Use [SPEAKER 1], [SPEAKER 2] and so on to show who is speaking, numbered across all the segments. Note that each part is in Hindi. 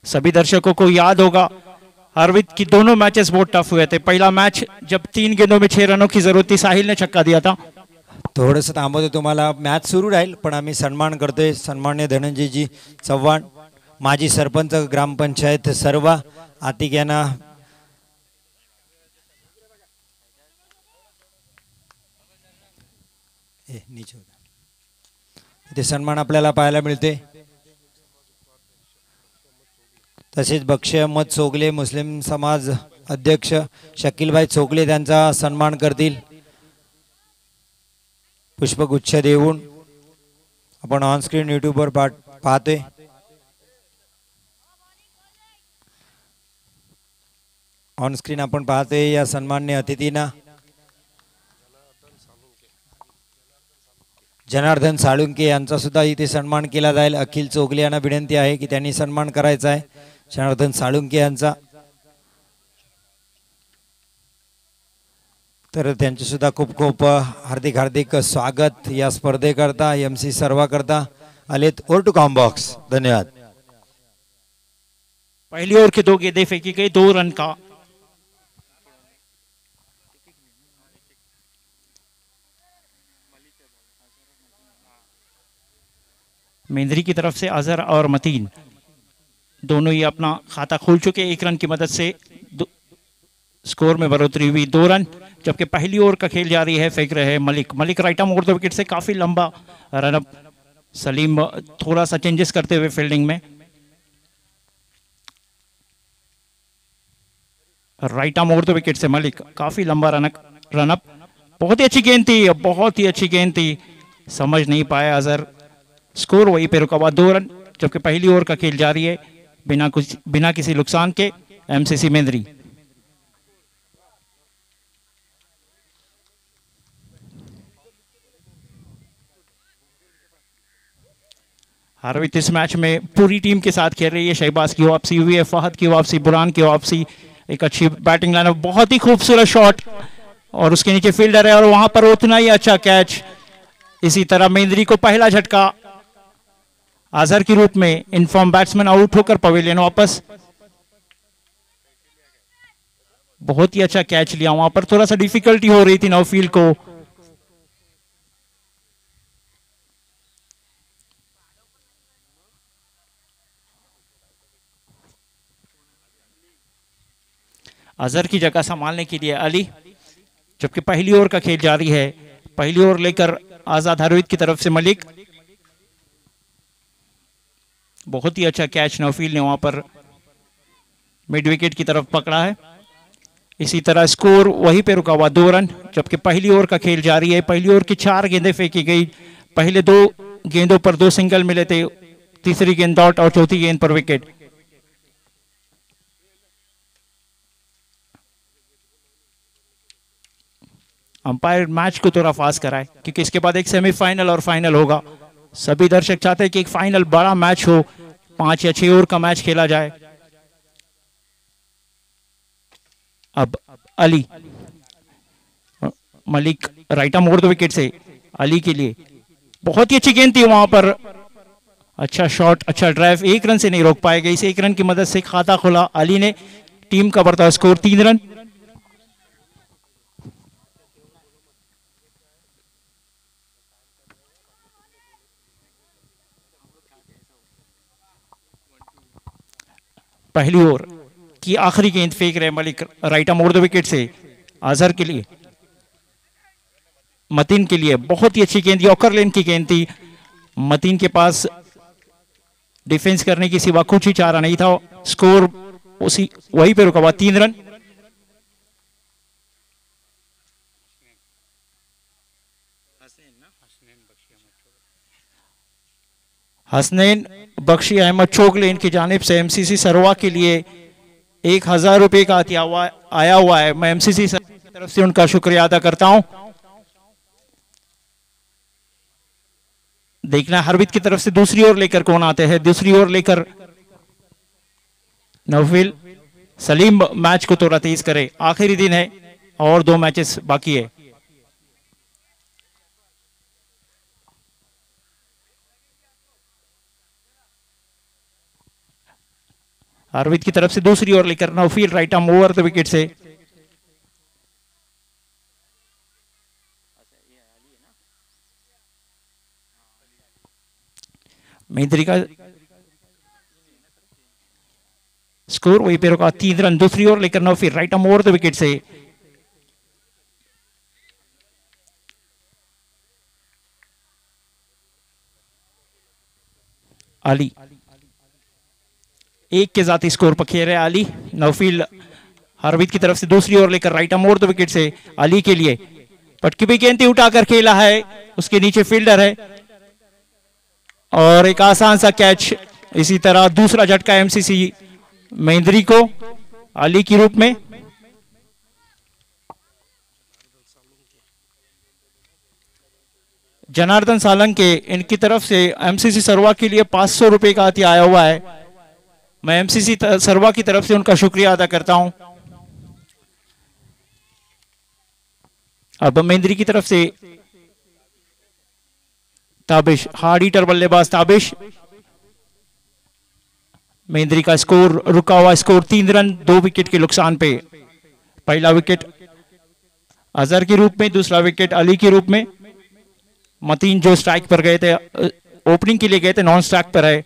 [SPEAKER 1] सभी दर्शकों को याद होगा हरवित की दोनों मैचेस बहुत टफ हुए थे। पहला मैच जब 3 गेंदों में 6 रनों की जरूरत थी, साहिल ने छक्का दिया था।
[SPEAKER 2] थोडंसं थांबवतो तुम्हाला, मॅच सुरू राहील पण आम्ही सन्मान करतोय सन्मान्य धनंजयजी चव्हाण, माजी सरपंच ग्रामपंचायत सर्वा, आतिक यांना इथे सन्मान आपल्याला पाहायला मिळते। तसेच बक्षी अहमद चोगले मुस्लिम समाज अध्यक्ष शकीलभाई चोगले त्यांचा सन्मान करतील पुष्पगुच्छ देऊन। आपण ऑन स्क्रीन यूट्यूबवर पाहतोय। ऑन स्क्रीन आपण पाहतोय या सन्मान्य अतिथींना जनार्दन साळुंके यांचा सुद्धा इथे सन्मान केला जाईल। अखिल चोगले यांना विनंती आहे की त्यांनी सन्मान करायचा आहे जनार्दन साळुंके यांचा। तर त्यांचे सुद्धा खूप खूप हार्दिक हार्दिक स्वागत या स्पर्धेकरता एमसी सर्वा करता आलेत। ओवर टू कॉम्बॉक्स, धन्यवाद।
[SPEAKER 1] पहली ओवर के 2 गेंदें फेंकी गई, 2 रन का। मेंद्री की तरफ से अजहर और मतीन दोनों ही अपना खाता खोल चुके। 1 रन की मदद से स्कोर में बढ़ोतरी हुई, 2 रन। जबकि पहली ओवर का खेल जारी है, फेंक रहे हैं Malik right arm over the wicket से काफी लंबा रनअप। सलीम थोड़ा सा चेंजेस करते हुए फील्डिंग में, right arm over the wicket से मलिक काफी लंबा रनअप। बहुत ही अच्छी गेंद थी, बहुत ही अच्छी गेंद थी, समझ नहीं पाया अजहर। स्कोर वहीं पे रुका हुआ, 2 रन। जबकि पहली ओवर का खेल जारी है बिना किसी नुकसान के एमसीसी मेंद्री। हरवित इस मैच में पूरी टीम के साथ खेल रही है। शहबाज की वापसी हुई है, फहद की वापसी, बुरहान की वापसी, एक अच्छी बैटिंग लाइनअप, बहुत ही खूबसूरत शॉट और उसके नीचे फील्डर है और वहां पर उतना ही अच्छा कैच। इसी तरह मेंद्री को पहला झटका अजहर के रूप में, इनफॉर्म बैट्समैन आउट होकर पवेलियन वापस। बहुत ही अच्छा कैच लिया, वहां पर थोड़ा सा डिफिकल्टी हो रही थी नौफील्ड को। अजहर की जगह संभालने के लिए अली। जबकि पहली ओवर का खेल जारी है, पहली ओवर लेकर आजाद हरवित की तरफ से मलिक। बहुत ही अच्छा कैच नौफील्ड ने वहां पर मिड विकेट की तरफ पकड़ा है। इसी तरह स्कोर वहीं पे रुका हुआ, 2 रन। जबकि पहली ओवर का खेल जारी है, पहली ओवर की 4 गेंदें फेंकी गई। पहले 2 गेंदों पर 2 सिंगल मिले थे, तीसरी गेंद डॉट और चौथी गेंद पर विकेट। अंपायर मैच को थोड़ा फास्ट कराए क्योंकि इसके बाद एक सेमीफाइनल और फाइनल होगा। सभी दर्शक चाहते हैं कि एक फाइनल बड़ा मैच हो, 5 या 6 ओवर का मैच खेला जाए। अब Ali, Malik right arm over the wicket से अली के लिए बहुत ही अच्छी गेंद थी वहां पर, अच्छा शॉट, अच्छा ड्राइव, 1 रन से नहीं रोक पाएगा। इस 1 रन की मदद से खाता खोला अली ने। टीम का बढ़ता स्कोर 3 रन। पहली ओवर की आखिरी गेंद फेंक रहे Malik right arm over the wicket से अजहर के लिए, मतीन के लिए। बहुत ही अच्छी गेंद, यॉर्कर लेन की गेंद थी। मतीन के पास डिफेंस करने की सिवा कुछ ही चारा नहीं था। स्कोर उसी वहीं पे रुका हुआ, 3 रन। हसनैन बख्शी अहमद चोगले इनकी जानिब से एमसीसी सरवा के लिए 1000 रुपए का आया हुआ है। मैं एमसीसी की तरफ से उनका शुक्रिया अदा करता हूं। देखना हरवित की तरफ से दूसरी ओर लेकर कौन आते हैं। दूसरी ओर लेकर नौफिल सलीम मैच को थोड़ा तेज करे, आखिरी दिन है और 2 मैचेस बाकी है। हरवित की तरफ से दूसरी ओर लेकर नौफील्ड right arm over the wicket से। मेहंद्री का स्कोर वहीं पे रुका, 3 रन। दूसरी ओर लेकर नौफील्ड right arm over the wicket से। अली एक के जाती स्कोर पर खेल रहे अली। नौफील्ड हरवित की तरफ से दूसरी ओर लेकर right arm over the wicket से अली के लिए पटकी भी गेंद उठाकर खेला है, उसके नीचे फील्डर है और एक आसान सा कैच। इसी तरह दूसरा झटका एमसीसी मेहंद्री को अली के रूप में। जनार्दन सालंके इनकी तरफ से एमसीसी सरवा के लिए 500 रुपए का अति आया हुआ है। मैं एमसीसी सरवा की तरफ से उनका शुक्रिया अदा करता हूं। अब मेहंद्री की तरफ से ताबिश, हार्ड हीटर बल्लेबाज ताबिश। मेहंद्री का स्कोर रुका हुआ स्कोर 3 रन 2 विकेट के नुकसान पे। पहला विकेट अजहर के रूप में, दूसरा विकेट अली के रूप में। मतीन जो स्ट्राइक पर गए थे, ओपनिंग के लिए गए थे, नॉन स्ट्राइक पर है।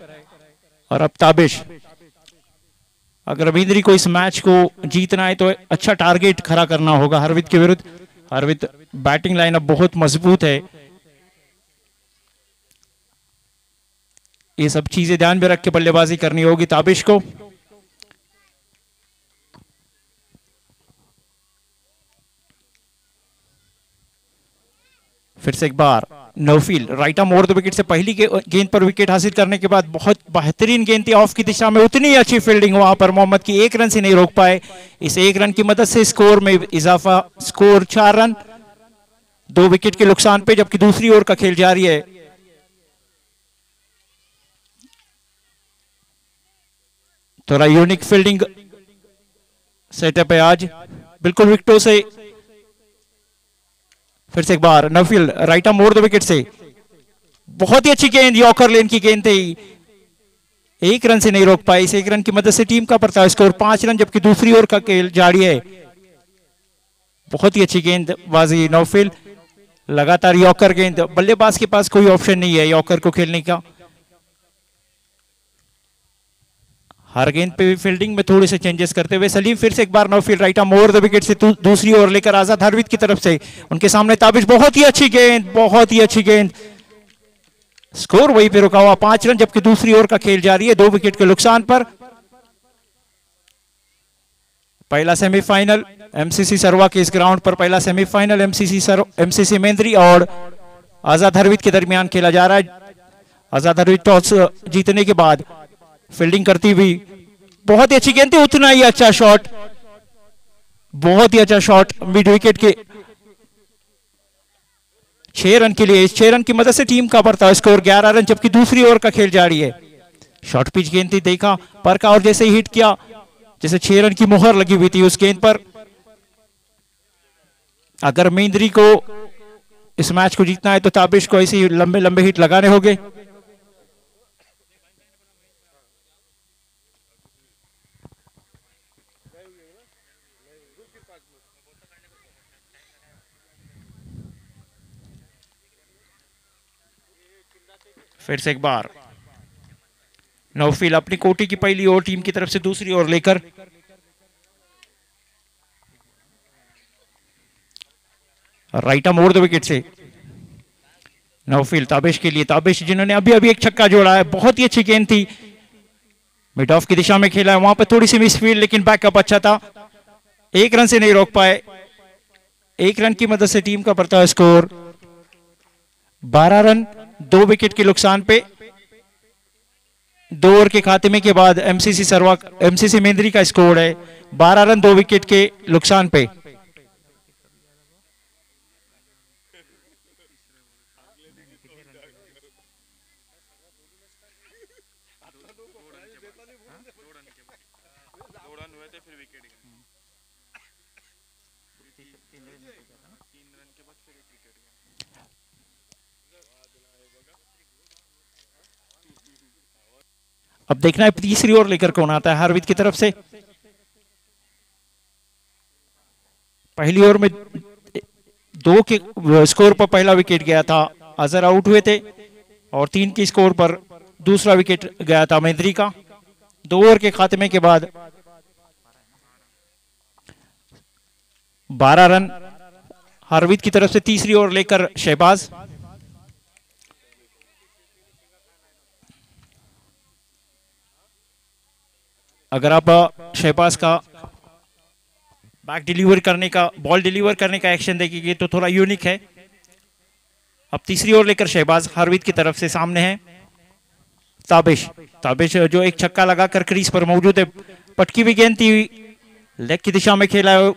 [SPEAKER 1] और अब ताबिश, अगर मेहंद्री को इस मैच को जीतना है तो अच्छा टारगेट खड़ा करना होगा हरवित के विरुद्ध। हरवित बैटिंग लाइनअप बहुत मजबूत है, ये सब चीजें ध्यान में रख के बल्लेबाजी करनी होगी ताबिश को। फिर से एक बार नौफील्ड right arm over the wicket से पहली गेंद पर विकेट हासिल करने के बाद बहुत बेहतरीन गेंद थी ऑफ की दिशा में, उतनी अच्छी फील्डिंग वहां पर मोहम्मद की, 1 रन से नहीं रोक पाए। इस 1 रन की मदद से स्कोर में इजाफा, स्कोर 4 रन 2 विकेट के नुकसान पे, जबकि दूसरी ओर का खेल जारी है। थोड़ा यूनिक फील्डिंग सेटअप है आज, बिल्कुल विकेटों से। फिर से एक बार नौफील्ड right arm over the wicket से, बहुत ही अच्छी गेंद, यॉर्कर लेन की गेंद थी, 1 रन से नहीं रोक पाई। इस 1 रन की मदद से टीम का पड़ता है स्कोर 5 रन, जबकि दूसरी ओर का खेल जारी है। बहुत ही अच्छी गेंदबाजी नौफील्ड, लगातार यॉर्कर गेंद। बल्लेबाज के पास कोई ऑप्शन नहीं है यॉर्कर को खेलने का। हर गेंद पे भी फील्डिंग में थोड़े से चेंजेस करते हुए सलीम फिर से एक बार नौफील्ड right arm over the wicket से दूसरी ओर लेकर आजाद हरवित की तरफ से, उनके सामने ताबिश, बहुत ही अच्छी गेंद, बहुत ही अच्छी गेंद। स्कोर वहीं पे रुका हुआ 5 रन, जबकि दूसरी ओर का खेल जारी है 2 विकेट के नुकसान पर। पहला सेमीफाइनल एमसीसी सरवा के इस ग्राउंड पर, पहला सेमीफाइनल एमसीसी मेहंद्री और आजाद हरवित के दरमियान खेला जा रहा है। आजाद हरवित टॉस जीतने के बाद फील्डिंग करती हुई, बहुत ही अच्छी गेंद थी, उतना ही अच्छा शॉट, बहुत ही अच्छा शॉट मिड विकेट के 6 रन के लिए। इस 6 रन की मदद से टीम का बढ़ता है स्कोर 11 रन, जबकि दूसरी ओर का खेल जारी है। शॉर्ट पिच गेंद थी, देखा परखा और जैसे ही हिट किया, जैसे 6 रन की मुहर लगी हुई थी उस गेंद पर। अगर मेहंद्री को इस मैच को जीतना है तो ताबिश को ऐसे लंबे लंबे हिट लगाने होंगे। फिर से एक बार नौफील्ड अपनी कोटी की पहली ओवर टीम की तरफ से दूसरी ओर लेकर right arm over the wicket से नौफील्ड ताबिश के लिए, ताबिश जिन्होंने अभी अभी एक छक्का जोड़ा है, बहुत ही अच्छी गेंद थी, मिड ऑफ की दिशा में खेला है, वहां पर थोड़ी सी मिस फील्ड, लेकिन बैकअप अच्छा था, 1 रन से नहीं रोक पाए। 1 रन की मदद से टीम का बढ़ता है स्कोर 12 रन 2 विकेट के नुकसान पे। 2 ओवर के खात्मे के बाद एमसीसी मेहंद्री का स्कोर है 12 रन 2 विकेट के नुकसान पे। अब देखना है तीसरी ओर लेकर कौन आता है हार्वित की तरफ से। पहली ओवर में 2 के स्कोर पर पहला विकेट गया था, अजहर आउट हुए थे, और 3 के स्कोर पर दूसरा विकेट गया था मेंद्री का। 2 ओवर के खात्मे के बाद 12 रन हार्वित की तरफ से तीसरी ओवर लेकर शहबाज। अगर आप शहबाज का बैक डिलीवर करने का, बॉल डिलीवर करने का एक्शन देखेंगे तो थोड़ा यूनिक है। अब तीसरी ओवर लेकर शहबाज हार्वित की तरफ से सामने है ताबिश। ताबिश जो एक छक्का लगाकर क्रीज पर मौजूद है, पटकी भी गेंद थी, लेग की दिशा में खेला है,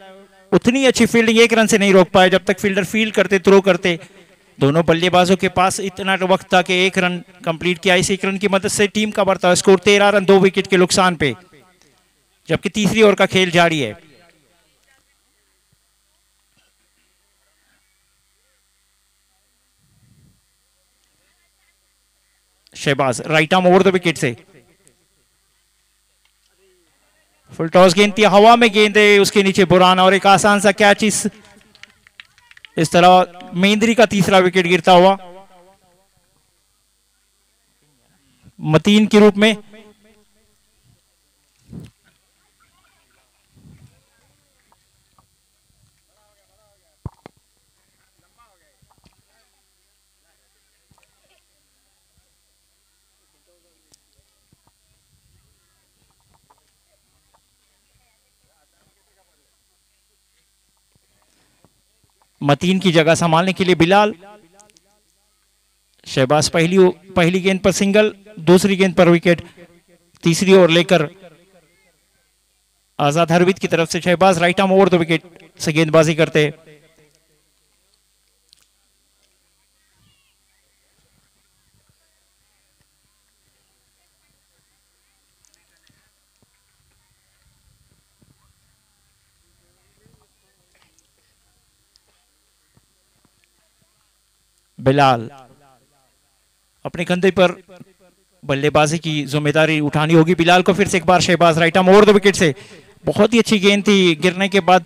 [SPEAKER 1] उतनी अच्छी फील्डिंग, 1 रन से नहीं रोक पाए जब तक फील्डर फील्ड करते, थ्रो करते। दोनों बल्लेबाजों के पास इतना वक्त था कि 1 रन कंप्लीट किया। इस 1 रन की मदद से टीम का बढ़ता स्कोर 13 रन 2 विकेट के नुकसान पे, जबकि तीसरी ओवर का खेल जारी है। Shahbaz right arm over the wicket से, फुल टॉस गेंद थी, हवा में गेंद है, उसके नीचे बुरान और एक आसान सा कैच। इस तरह मेंद्री का तीसरा विकेट गिरता हुआ मतीन के रूप में। मतीन की जगह संभालने के लिए बिलाल। शहबाज पहली गेंद पर सिंगल, दूसरी गेंद पर विकेट। तीसरी ओवर लेकर आजाद हरवित की तरफ से Shahbaz right arm over the wicket से गेंदबाजी करते। बिलाल अपने कंधे पर बल्लेबाजी की जिम्मेदारी उठानी होगी बिलाल को। फिर से एक बार Shahbaz right arm over the wicket से, बहुत ही अच्छी गेंद थी, गिरने के बाद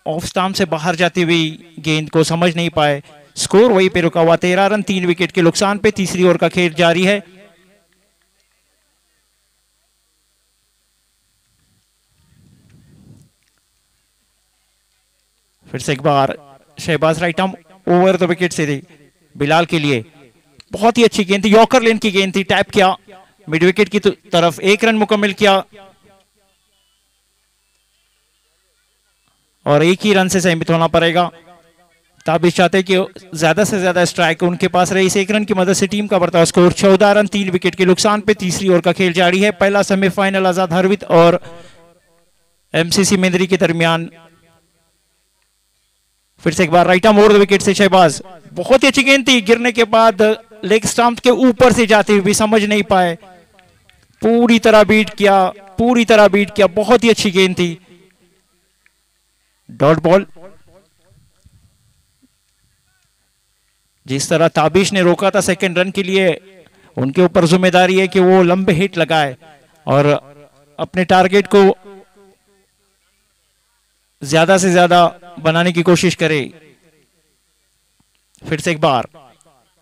[SPEAKER 1] ऑफ स्टंप से बाहर जाती हुई गेंद को समझ नहीं पाए। स्कोर वहीं पे रुका हुआ, 13 रन 3 विकेट के नुकसान पे। तीसरी ओवर का खेल जारी है। फिर से एक बार Shahbaz right arm over the wicket से थी बिलाल के लिए, बहुत ही अच्छी गेंद थी, यॉर्कर लेन की गेंद थी, टैप किया मिड विकेट की तरफ, 1 रन मुकम्मल किया और 1 ही रन से सीमित होना पड़ेगा। ताबिश चाहते कि ज्यादा से ज्यादा स्ट्राइक उनके पास रहे। इस 1 रन की मदद से टीम का बढ़ता स्कोर 14 रन 3 विकेट के नुकसान पे। तीसरी ओवर का खेल जारी है। पहला सेमीफाइनल आजाद हरवित और एमसीसी मेंद्री के दरमियान। फिर से एक बार right arm over the wicket से शहबाज, बहुत ही अच्छी गेंद थी, गिरने के बाद लेग स्टंप के ऊपर से जाते हुए भी समझ नहीं पाए, पूरी तरह बीट किया, बहुत ही अच्छी गेंद थी। Dot ball. जिस तरह ताबिश ने रोका था सेकंड रन के लिए, उनके ऊपर जिम्मेदारी है कि वो लंबे हिट लगाए और अपने टारगेट को ज्यादा से ज्यादा बनाने की कोशिश करे। फिर से एक बार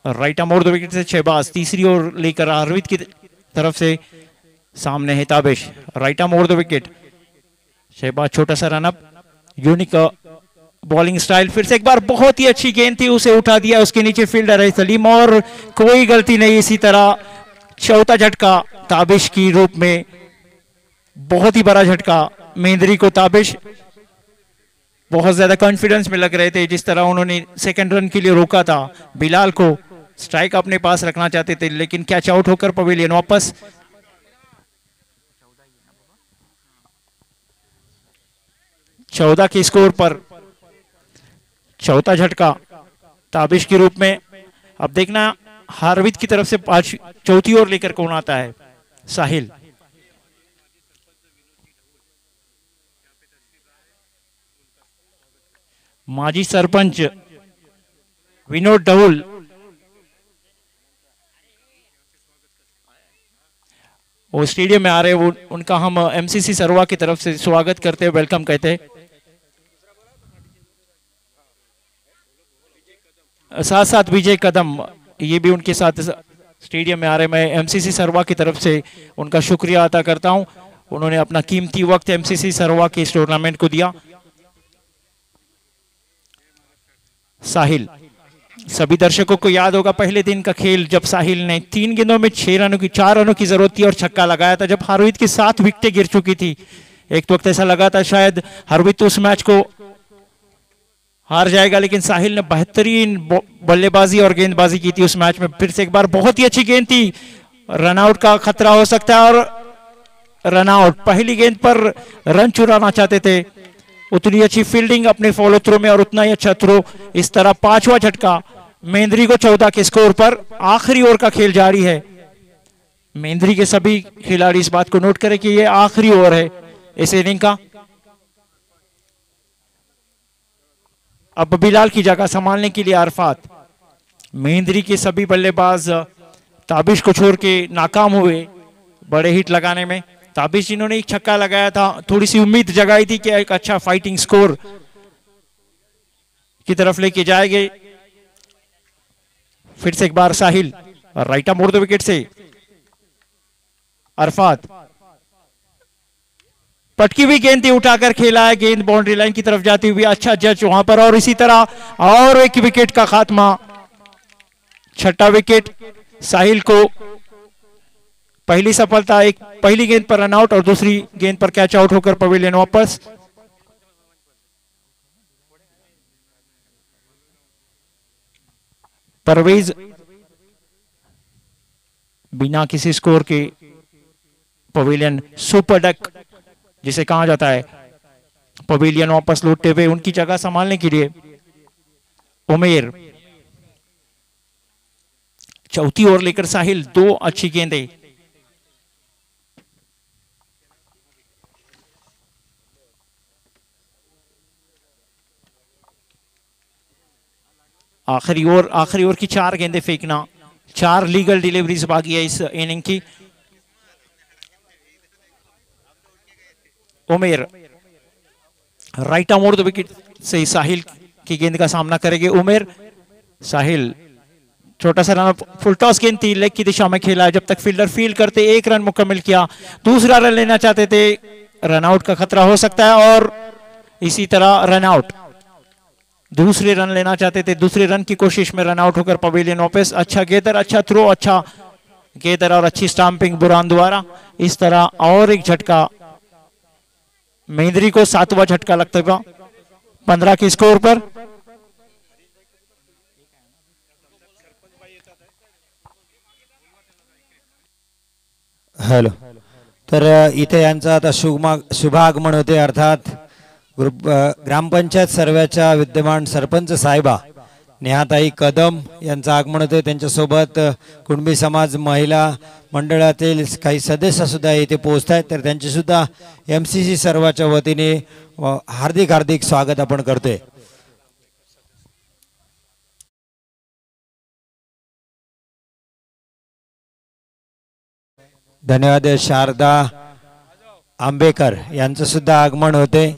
[SPEAKER 1] right arm over the wicket से शहबाज, तीसरी ओवर लेकर हरवित की तरफ से सामने है Tabish, right arm over the wicket. Shahbaz छोटा सा रनअप, यूनिक बॉलिंग स्टाइल। फिर से एक बार बहुत ही अच्छी गेंद थी, उसे उठा दिया, उसके नीचे फील्डर है सलीम और कोई गलती नहीं। इसी तरह चौथा झटका ताबिश की रूप में, बहुत ही बड़ा झटका मेंद्री को। ताबिश बहुत ज्यादा कॉन्फिडेंस में लग रहे थे, जिस तरह उन्होंने सेकंड रन के लिए रोका था बिलाल को, स्ट्राइक अपने पास रखना चाहते थे, लेकिन कैच आउट होकर पवेलियन वापस। चौदह के स्कोर पर चौथा झटका ताबिश के रूप में। अब देखना हार्वित की तरफ से चौथी ओवर लेकर कौन आता है। साहिल, माजी सरपंच विनोद डहुल, वो स्टेडियम में आ रहे हैं, उनका हम एमसीसी सरवा की तरफ से स्वागत करते हैं, वेलकम कहते हैं। साथ साथ विजय कदम ये भी उनके साथ स्टेडियम में आ रहे हैं। मैं एमसीसी सरवा की तरफ से उनका शुक्रिया अदा करता हूं, उन्होंने अपना कीमती वक्त एमसीसी सरवा के इस टूर्नामेंट को दिया। साहिल, सभी दर्शकों को याद होगा पहले दिन का खेल जब साहिल ने 3 गेंदों में 4 रनों की जरूरत थी और छक्का लगाया था, जब हार्वित की 7 विकेटें गिर चुकी थी। एक वक्त ऐसा लगा था शायद हार्वित उस मैच को हार जाएगा, लेकिन साहिल ने बेहतरीन बल्लेबाजी और गेंदबाजी की थी उस मैच में। फिर से एक बार बहुत ही अच्छी गेंद थी, रनआउट का खतरा हो सकता है और रनआउट। पहली गेंद पर रन चुराना चाहते थे, उतनी अच्छी फील्डिंग अपने फॉलो थ्रो में और उतना ही अच्छा थ्रो। इस तरह 5वां झटका मेंद्री को 14 के स्कोर पर। आखिरी ओवर का खेल जारी है। मेंद्री के सभी खिलाड़ी इस बात को नोट करें कि यह आखिरी ओवर है इस इनिंग का। अब बिलाल की जगह संभालने के लिए अरफात। मेंद्री के सभी बल्लेबाज ताबिश को छोड़ के नाकाम हुए बड़े हिट लगाने में। ताबिश जिन्होंने एक छक्का लगाया था, थोड़ी सी उम्मीद जगाई थी कि एक अच्छा फाइटिंग स्कोर की तरफ लेके जाएंगे। फिर से एक बार Sahil right arm over the wicket से अरफात, पटकी हुई गेंद थी, उठाकर खेला है, गेंद बाउंड्री लाइन की तरफ जाती हुई। अच्छा जज वहां पर, और इसी तरह और एक विकेट का खात्मा। 6ठा विकेट साहिल को। पहली सफलता, एक पहली गेंद पर रन आउट और दूसरी गेंद पर कैच आउट होकर पवेलियन वापस। परवेज बिना किसी स्कोर के पवेलियन सुपर डक जिसे कहा जाता है, पवेलियन वापस लौटते हुए उनकी जगह संभालने के लिए उमेर। चौथी ओवर लेकर साहिल 2 अच्छी गेंदें। आखिरी ओवर की 4 गेंदें फेंकना। 4 लीगल डिलीवरीज बाकी है इस इनिंग की। Umair right arm over the wicket से साहिल की गेंद का सामना करेंगे उमेर। साहिल छोटा सा रन, फुल टॉस गेंद थी, लेग की दिशा में खेला है। जब तक फील्डर फील्ड करते 1 रन मुकम्मल किया, दूसरा रन लेना चाहते थे, रन आउट का खतरा हो सकता है और इसी तरह रन आउट। दूसरे रन लेना चाहते थे, दूसरे रन की कोशिश में रन आउट होकर पवेलियन वापस। अच्छा गेंदर, अच्छा थ्रो, अच्छा गेंदर और अच्छी स्टंपिंग बुरान द्वारा। इस तरह और एक झटका मेंद्री को, 7वां झटका लगता हुआ 15 के स्कोर पर।
[SPEAKER 2] हॅलो, तर इथे यांचं आता शुभागमन होते, अर्थात ग्रामपंचायत सर्वेच्या विद्यमान सरपंच साहेबा नेहाताई कदम यांचं आगमन होते। त्यांच्यासोबत कुणबी समाज महिला मंडळातील काही सदस्य सुद्धा इथे पोहोचत आहेत, तर त्यांचे सुद्धा एमसीसी सर्वाच्या वतीने हार्दिक हार्दिक स्वागत आपण करतोय। धन्यवाद। शारदा आंबेकर यांचं सुद्धा आगमन होते।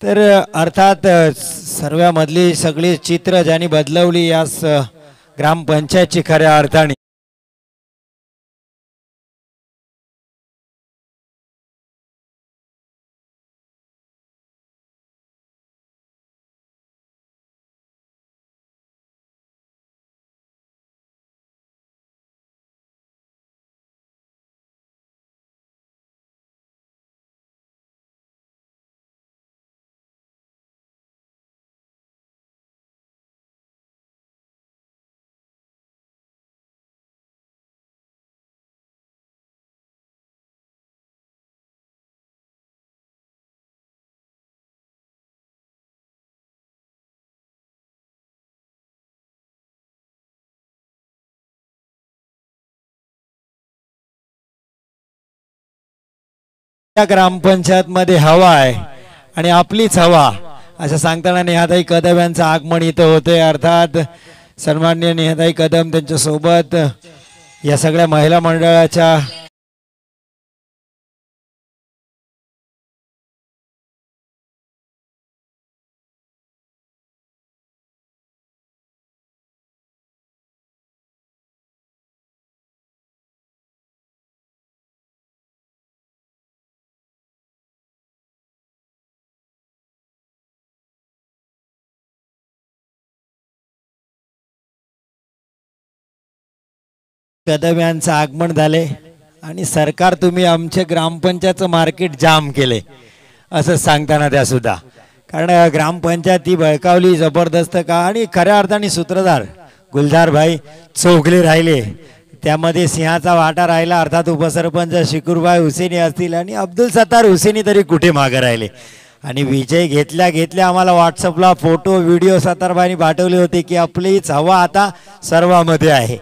[SPEAKER 2] तर अर्थात सर्वांमधली सगळी चित्र ज्यांनी बदलवली या ग्रामपंचायतची खऱ्या अर्थाने। ग्रामपंचायत मध्ये हवा आहे आणि आपलीच हवा असं सांगताना नेहाताई कदम यांचं आगमन इथं होते। अर्थात सन्माननीय नेहाताई कदम त्यांच्या सोबत या सगळ्या महिला मंडळाच्या कदम यांचं आगमन झाले आणि सरकार तुम्ही आमच्या ग्रामपंचायतचं मार्केट जाम केले असं सांगताना त्या सुद्धा, कारण ग्रामपंचायत ही बळकावली जबरदस्त का, आणि खऱ्या अर्थाने सूत्रधार गुलजार भाई चौगले राहिले, त्यामध्ये सिंहाचा वाटा राहिला, अर्थात उपसरपंच शिकुरभाई हुसेनी असतील आणि अब्दुल सत्तार हुसेनी तरी कुठे मागे राहिले. आणि विजय घेतल्या घेतल्या आम्हाला व्हॉट्सअपला फोटो व्हिडिओ सत्तारभाईनी पाठवले होते की आपलीच हवा आता सर्वांमध्ये आहे.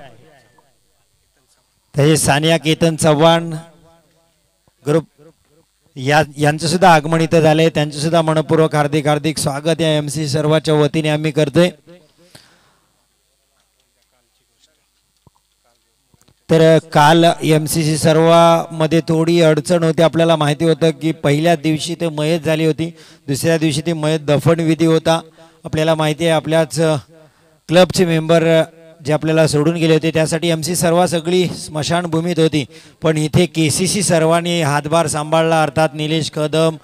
[SPEAKER 2] तसे सानिया केतन चव्हाण ग्रुप यांचं सुद्धा आगमन इथं झालंय, त्यांचं सुद्धा मनपूर्वक हार्दिक हार्दिक स्वागत या MC सर्वाच्या वतीने आम्ही करतोय. तर काल MCC सर्वामध्ये थोडी अडचण होती. आपल्याला माहिती होतं की पहिल्या दिवशी ते मयत झाली होती, दुसऱ्या दिवशी ते मयत दफन विधी होता. आपल्याला माहिती आहे आपल्याच क्लबचे मेंबर जे आपल्याला सोडून गेले होते, त्यासाठी MC सर्व सगळी स्मशानभूमीत होती. पण इथे KCC सर्वांनी हातभार सांभाळला, अर्थात निलेश कदम,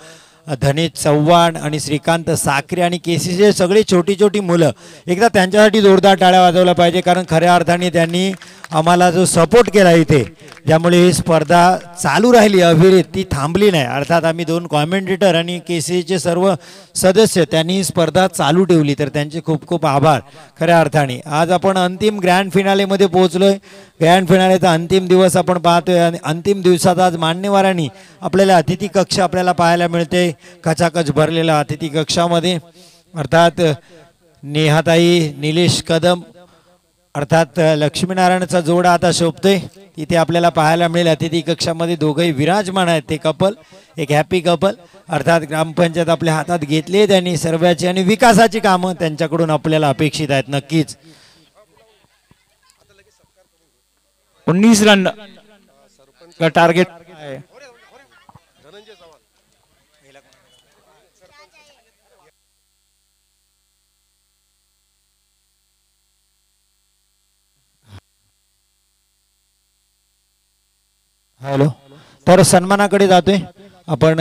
[SPEAKER 2] धनेश चव्हाण आणि श्रीकांत साखरे आणि KCC सगळी छोटी छोटी मुलं, एकदा त्यांच्यासाठी जोरदार टाळ्या वाजवल्या पाहिजे, कारण खऱ्या अर्थाने त्यांनी आम्हाला जो सपोर्ट केला इथे, ज्यामुळे ही स्पर्धा चालू राहिली अविरत, ती थांबली नाही. अर्थात आम्ही 2 कॉमेंटेटर आणि KCCचे सर्व सदस्य त्यांनी ही स्पर्धा चालू ठेवली, तर त्यांचे खूप खूप आभार. खऱ्या अर्थाने आज आपण अंतिम ग्रँड फिनालेमध्ये पोहोचलोय. ग्रँड फिनालेचा अंतिम दिवस आपण पाहतोय आणि अंतिम दिवसात आज मान्यवरांनी आपल्याला अतिथी कक्ष आपल्याला पाहायला मिळते. खचाखच भरलेला अतिथी कक्षामध्ये अर्थात नेहाताई, निलेश कदम, अर्थात लक्ष्मीनारायणचा जोडा आता शोभतोय तिथे आपल्याला पाहायला मिळेल. अतिथी कक्षामध्ये दोघंही विराजमान आहेत, ते कपल, एक हॅपी कपल. अर्थात ग्रामपंचायत आपल्या हातात घेतली त्यांनी सर्वांची, आणि विकासाची कामं त्यांच्याकडून आपल्याला अपेक्षित आहेत. नक्कीच
[SPEAKER 1] 19 रन का टार्गेट आहे.
[SPEAKER 2] हॅलो, तर सन्मानाकडे जातोय आपण.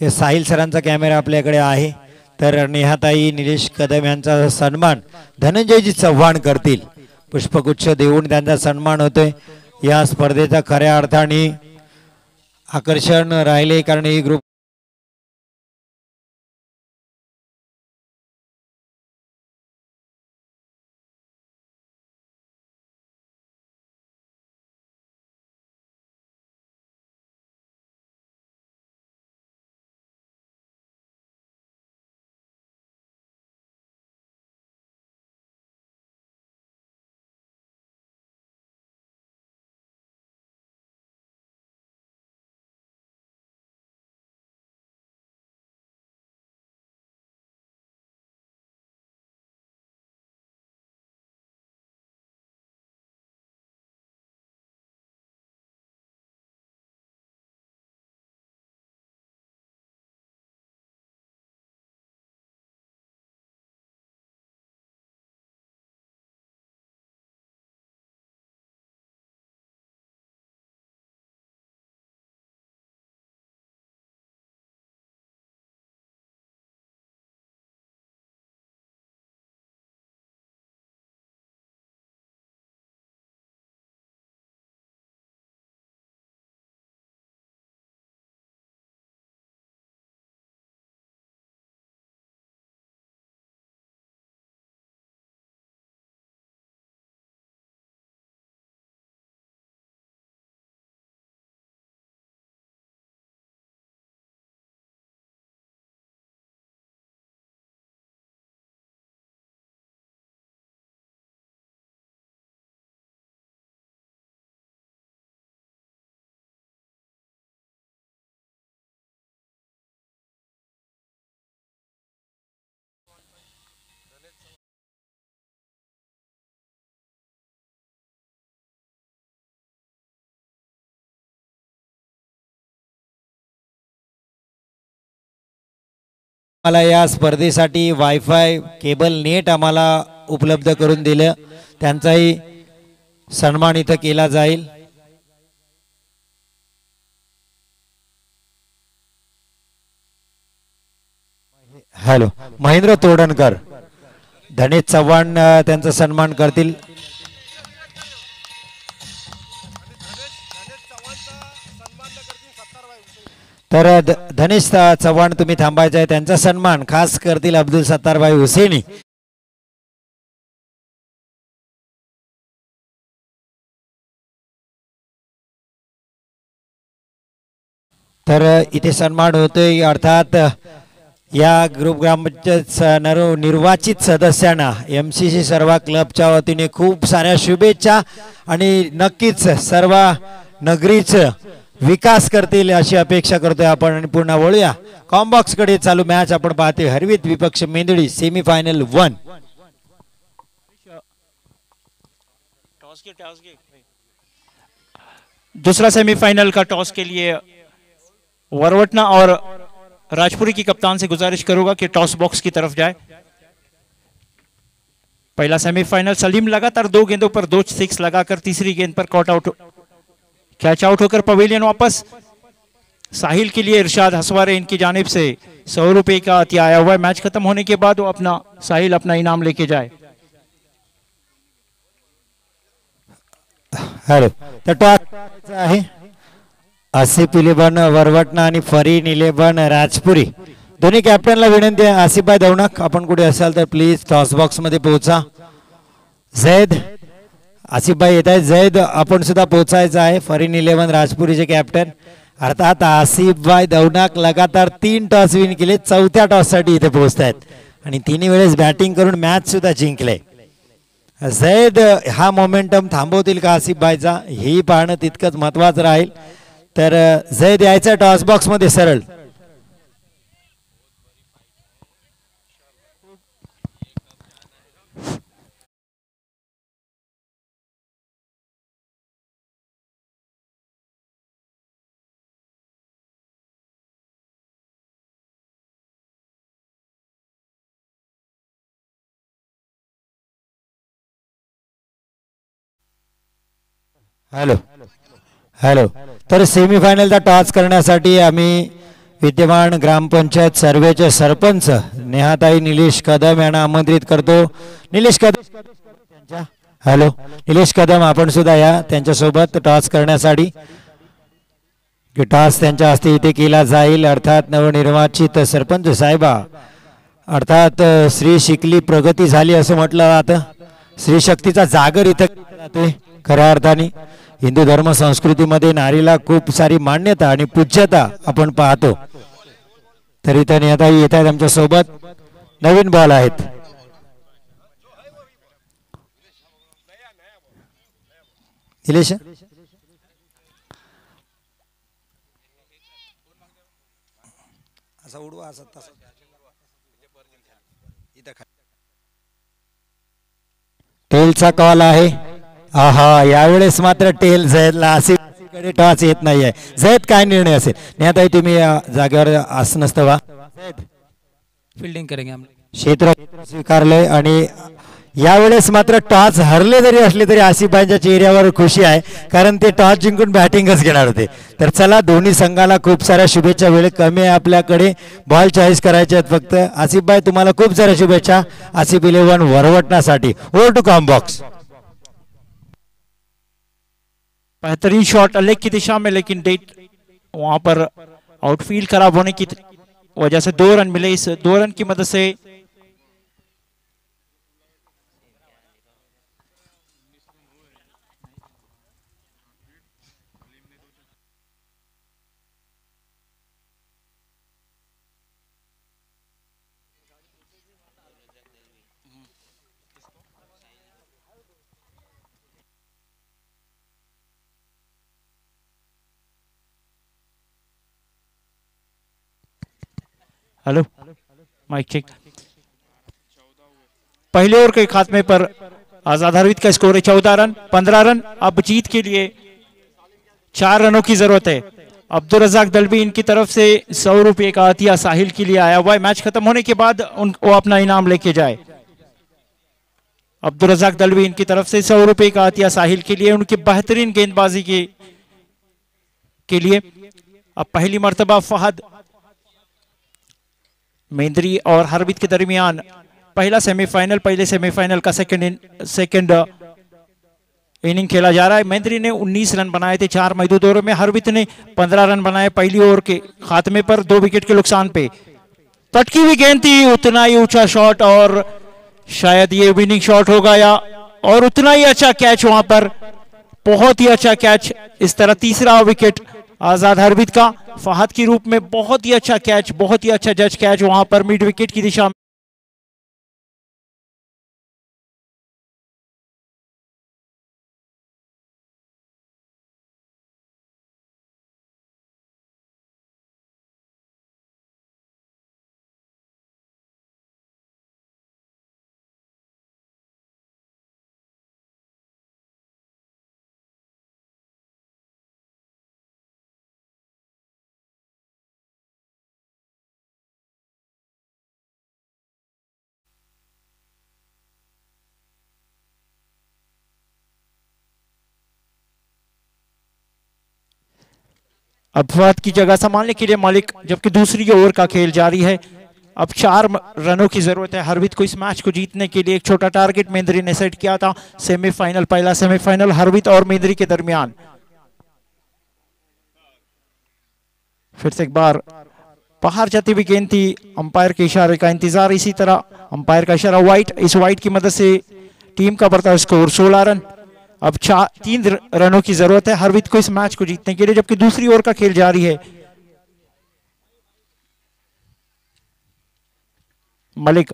[SPEAKER 2] हे साहिल सरांचा कॅमेरा आपल्याकडे आहे, तर नेहाताई, निलेश कदम यांचा सन्मान धनंजयजी चव्हाण करतील. पुष्पगुच्छ देऊन त्यांचा सन्मान होतोय. या स्पर्धेचा खऱ्या अर्थाने आकर्षण राहिले, कारण ही ग्रुप मला या स्पर्धेसाठी वायफाय केबल नेट आम्हाला उपलब्ध करून दिलं, त्यांचाही सन्मान इथं केला जाईल. हॅलो, महेंद्र तोडणकर, धनेश चव्हाण त्यांचा सन्मान करतील. तर धनेश चव्हाण तुम्ही थांबायचं आहे, त्यांचा सन्मान खास करतील अब्दुल सत्तारभाई हुसेनी. तर इथे सन्मान होतोय, अर्थात या ग्रुप ग्रामपंचायत निर्वाचित सदस्यांना MCC सर्व क्लबच्या वतीने खूप साऱ्या शुभेच्छा आणि नक्कीच सर्व नगरीचं विकास करतील अशी अपेक्षा करतोय आपण. आणि पुन्हा वळूया कॉम्बॉक्स कडे. चालू मॅच आपण पाहतोय हरवीत विपक्ष मेंदडी सेमीफायनल 1.
[SPEAKER 1] दूसरा सेमीफाइनल का टॉस के लिए वरवटना और राजपुरी की कप्तान से गुजारिश करूंगा कि टॉस बॉक्स की तरफ जाए. पहला सेमीफाइनल सलीम लगातार 2 गेंदों पर 2 6 लगाकर तीसरी गेंद पर कॉट आउट कैच आउट होकर पवेलियन वापस. साहिल के लिए इरशाद हसवारे इनकी जानिब से 100 रुपए का अतिया आया हुआ है. मैच खत्म होने के बाद वो साहिल अपना इनाम लेके जाए.
[SPEAKER 2] हेलो तर टॉस आहे आसिफ इलेवन वरवटना आणि फरीन इलेवन राजपुरी. दोन्ही कॅप्टनला विनंती आहे, आसिफभाई दौणक आपण कुठे असाल तर प्लीज टॉस बॉक्स मध्ये पोहोचा. जैद आसिफभाई येत आहेत, जैद आपण सुद्धा पोहोचायचं आहे. फरीन इलेवन राजपुरीचे कॅप्टन. अर्थात आसिफभाई दौणक लगातार 3 टॉस विन केले, 4थ्या टॉस साठी इथे पोहोचतायत आणि 3 वेळेस बॅटिंग करून मॅच सुद्धा जिंकले. जैद हा मोमेंटम थांबवतील का आसिफभाईचा, हे पाहणं तितकंच महत्वाचं राहील. तर जैद यायचा टॉस बॉक्स मध्ये सरळ. हॅलो हॅलो तर सेमीफायनलचा टॉस करण्यासाठी आम्ही विद्यमान ग्रामपंचायत सर्वेचे सरपंच नेहाताई निलेश कदम यांना आमंत्रित करतो. निलेश कदम, हॅलो निलेश कदम आपण सुद्धा या त्यांच्यासोबत टॉस करण्यासाठी. टॉस त्यांच्या हस्ते इथे केला जाईल. अर्थात नवनिर्वाचित सरपंच साहेबा, अर्थात श्री शिकली प्रगती झाली असं म्हटलं जातं. श्री शक्तीचा जागर इथं जातोय. खऱ्या अर्थाने हिंदू धर्म संस्कृतीमध्ये नारीला खूप सारी मान्यता आणि पूज्यता आपण पाहतो. तर इथं नेताही येत आहेत आमच्या सोबत. नवीन बॉल आहेत. निलेश असा उडवा असा तसा टेलचा कॉल आहे. आहा यावेळेस मात्र टेल जैदला आसिफकडे टॉस येत नाहीये. जैद काय निर्णय असेल? नेताई तुम्ही जागेवर असं नसतं वा?
[SPEAKER 3] फील्डिंग करेंगे हम.
[SPEAKER 2] क्षेत्र स्वीकारलंय आणि यावेळेस मात्र टॉस हरले जरी असले तरी आसिफांच्या चेहऱ्यावर खुशी आहे, कारण ते टॉस जिंकून बॅटिंगच घेणार होते. तर चला दोन्ही संघाला खूप साऱ्या शुभेच्छा. वेळ कमी आहे आपल्याकडे, बॉल चॉईस करायचे आहेत फक्त. आसिफभाई तुम्हाला खूप साऱ्या शुभेच्छा आसिफ इलेव्हन वरवटण्यासाठी. Over to comm box.
[SPEAKER 1] बेहतरीन शॉट लेग की दिशा में, लेकिन डेट वहां पर आउटफील्ड खराब होने की वजह से 2 रन मिले. इस 2 रन की मदद से हेलो माइक चेक. पहले ओवर के खात्मे पर आजाद हरवीत का स्कोर है 14 रन. 15 रन अब जीत के लिए 4 रनों की जरूरत है. अब्दुल रजाक दलबी इनकी तरफ से 100 रुपए का अतिया साहिल के लिए आया हुआ है. मैच खत्म होने के बाद वो अपना इनाम लेके जाए. अब्दुल रजाक दलबी इनकी तरफ से 100 रुपए का अतिया साहिल के लिए, उनकी बेहतरीन गेंदबाजी के लिए. अब पहली मर्तबा फहद मेंदरी और हरबीत के दरमियान पहला सेमीफाइनल, पहले सेमीफाइनल का सेकंड इनिंग खेला जा रहा है। मेंद्री ने 19 रन बनाए थे 4 महदूद ओवर में। हरवित ने 15 रन बनाए पहली ओवर के खात्मे पर 2 विकेट के नुकसान पे। पटकी हुई गेंद थी, उतना ही ऊंचा शॉट और शायद ये विनिंग शॉट होगा या और उतना ही अच्छा कैच वहां पर, बहुत ही अच्छा कैच। इस तरह तीसरा विकेट आजाद हरवित का फहद के रूप में, बहुत ही अच्छा कैच, बहुत ही अच्छा जज कैच वहां पर मिड विकेट की दिशा में। अब फहद की जगह संभालने के लिए मलिक, जबकि दूसरी ओवर का खेल जारी है। अब 4 रनों की जरूरत है हरवित को इस मैच को जीतने के लिए। एक छोटा टारगेट मेंद्री ने सेट किया था। सेमीफाइनल, पहला सेमीफाइनल हरवित और मेंद्री के दरमियान। फिर से एक बार बाहर जाती हुई गेंद थी, अंपायर के इशारे का इंतजार। इसी तरह अंपायर का इशारा वाइट, इस वाइट की मदद से टीम का बढ़ता स्कोर 16 रन। अब 3 रनों की जरूरत है हरवित को इस मैच को जीतने के लिए, जबकि दूसरी ओवर का खेल जारी है। Malik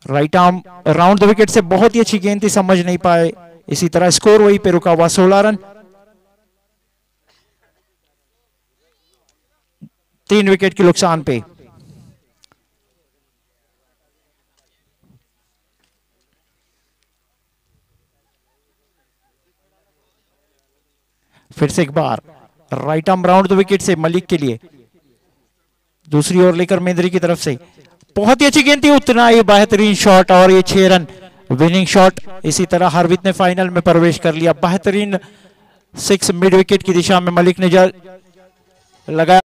[SPEAKER 1] right arm round the wicket से बहुत ही अच्छी गेंद थी, समझ नहीं पाए। इसी तरह स्कोर वहीं पे रुका हुआ 16 रन। 3 विकेट के नुकसान पे। फिर से एक बार right arm round the wicket से मलिक के लिए, दूसरी ओर लेकर मेंद्री की तरफ से बहुत ही अच्छी गेंद थी, उतना ही बेहतरीन शॉट और ये 6 रन विनिंग शॉट। इसी तरह हरवित ने फाइनल में प्रवेश कर लिया। बेहतरीन 6 मिड विकेट की दिशा में मलिक ने लगाया।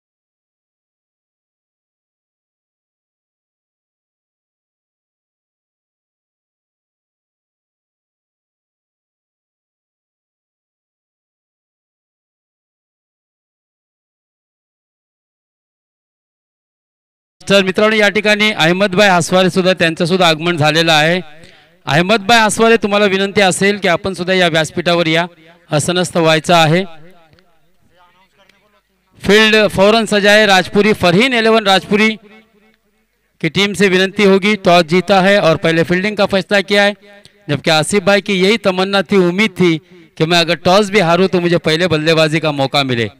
[SPEAKER 4] तर मित्रांनो, या ठिकाणी अहमदभाई आसवारे सुद्धा त्यांचं सुद्धा आगमन झालेलं आहे। अहमदभाई आसवारे, तुम्हाला विनंती असेल की आपण सुद्धा या व्यासपीठावर या, आसनस्थ व्हायचं आहे। फील्ड फौरन सजाए राजपुरी, फरहीन 11 राजपुरी की टीम से विनंती होगी। टॉस जीता है और पहले फील्डिंग का फैसला किया है, जबकि आसिफ भाई की यही तमन्ना थी, उम्मीद थी कि मैं अगर टॉस भी हारूं तो मुझे पहले बल्लेबाजी का मौका मिले।